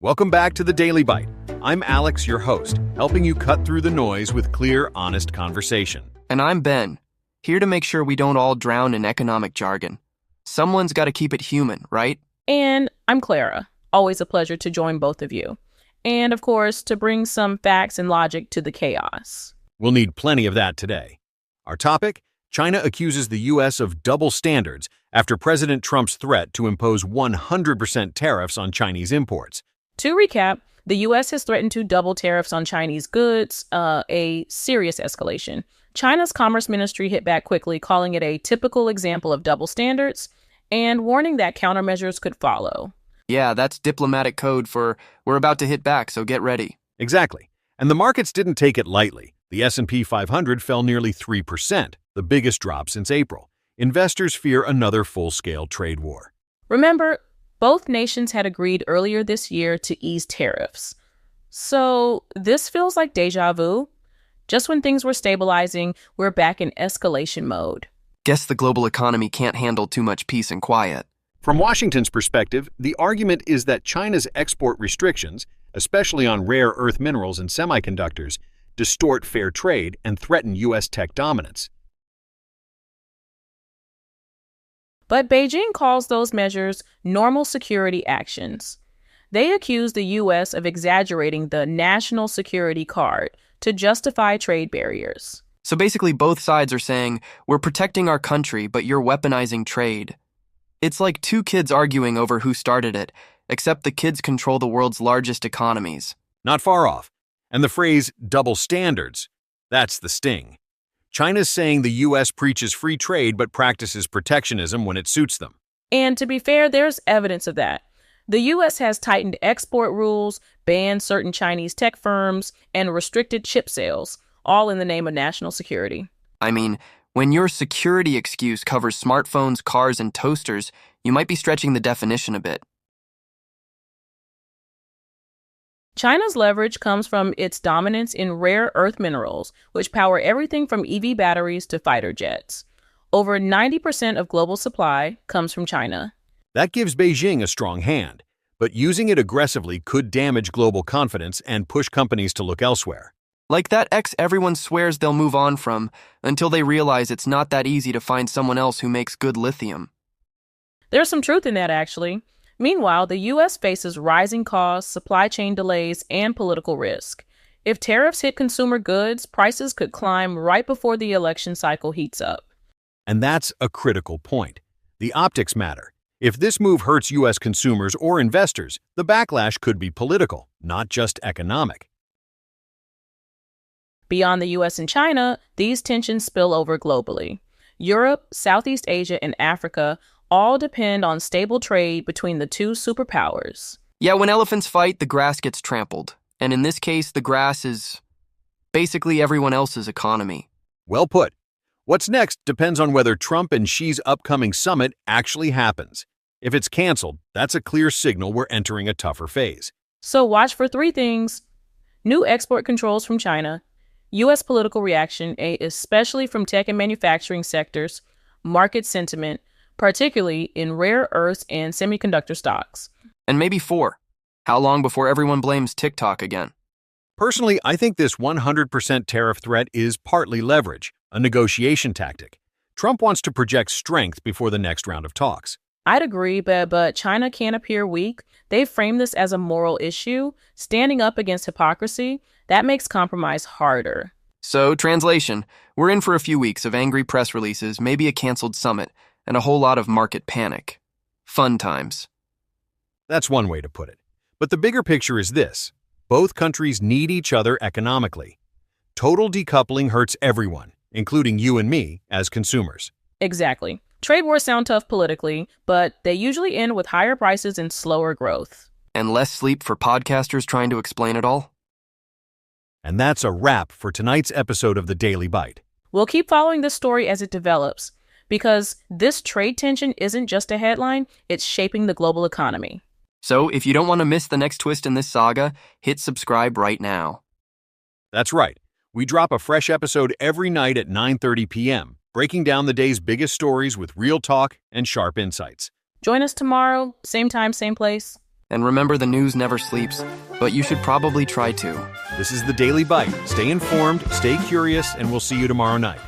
Welcome back to the Daily Byte. I'm Alex, your host, helping you cut through the noise with clear, honest conversation. And I'm Ben, here to make sure we don't all drown in economic jargon. Someone's got to keep it human, right? And I'm Clara. Always a pleasure to join both of you. And of course, to bring some facts and logic to the chaos. We'll need plenty of that today. Our topic? China accuses the U.S. of double standards after President Trump's threat to impose 100% tariffs on Chinese imports. To recap, the U.S. has threatened to double tariffs on Chinese goods, a serious escalation. China's Commerce Ministry hit back quickly, calling it a typical example of double standards and warning that countermeasures could follow. Yeah, that's diplomatic code for we're about to hit back, so get ready. Exactly. And the markets didn't take it lightly. The S&P 500 fell nearly 3%, the biggest drop since April. Investors fear another full-scale trade war. Remember, both nations had agreed earlier this year to ease tariffs. So this feels like deja vu. Just when things were stabilizing, we're back in escalation mode. Guess the global economy can't handle too much peace and quiet. From Washington's perspective, the argument is that China's export restrictions, especially on rare earth minerals and semiconductors, distort fair trade and threaten U.S. tech dominance. But Beijing calls those measures normal security actions. They accuse the U.S. of exaggerating the national security card to justify trade barriers. So basically both sides are saying, we're protecting our country, but you're weaponizing trade. It's like two kids arguing over who started it, except the kids control the world's largest economies. Not far off. And the phrase double standards, that's the sting. China's saying the U.S. preaches free trade but practices protectionism when it suits them. And to be fair, there's evidence of that. The U.S. has tightened export rules, banned certain Chinese tech firms, and restricted chip sales, all in the name of national security. I mean, when your security excuse covers smartphones, cars, and toasters, you might be stretching the definition a bit. China's leverage comes from its dominance in rare earth minerals, which power everything from EV batteries to fighter jets. Over 90% of global supply comes from China. That gives Beijing a strong hand, but using it aggressively could damage global confidence and push companies to look elsewhere. Like that ex everyone swears they'll move on from until they realize it's not that easy to find someone else who makes good lithium. There's some truth in that, actually. Meanwhile, the U.S. faces rising costs, supply chain delays, and political risk. If tariffs hit consumer goods, prices could climb right before the election cycle heats up. And that's a critical point. The optics matter. If this move hurts U.S. consumers or investors, the backlash could be political, not just economic. Beyond the U.S. and China, these tensions spill over globally. Europe, Southeast Asia, and Africa all depend on stable trade between the two superpowers. Yeah, when elephants fight, the grass gets trampled. And in this case, the grass is basically everyone else's economy. Well put. What's next depends on whether Trump and Xi's upcoming summit actually happens. If it's canceled, that's a clear signal we're entering a tougher phase. So watch for three things: new export controls from China, U.S. political reaction, especially from tech and manufacturing sectors, market sentiment, particularly in rare earths and semiconductor stocks. And maybe 4. How long before everyone blames TikTok again? Personally, I think this 100% tariff threat is partly leverage, a negotiation tactic. Trump wants to project strength before the next round of talks. I'd agree, but China can't appear weak. They've framed this as a moral issue, standing up against hypocrisy. That makes compromise harder. So, translation, we're in for a few weeks of angry press releases, maybe a canceled summit, and a whole lot of market panic. Fun times. That's one way to put it. But the bigger picture is this. Both countries need each other economically. Total decoupling hurts everyone, including you and me as consumers. Exactly. Trade wars sound tough politically, but they usually end with higher prices and slower growth. And less sleep for podcasters trying to explain it all. And that's a wrap for tonight's episode of the Daily Byte. We'll keep following this story as it develops, because this trade tension isn't just a headline, it's shaping the global economy. So if you don't want to miss the next twist in this saga, hit subscribe right now. That's right. We drop a fresh episode every night at 9:30 p.m., breaking down the day's biggest stories with real talk and sharp insights. Join us tomorrow, same time, same place. And remember, the news never sleeps, but you should probably try to. This is the Daily Byte. Stay informed, stay curious, and we'll see you tomorrow night.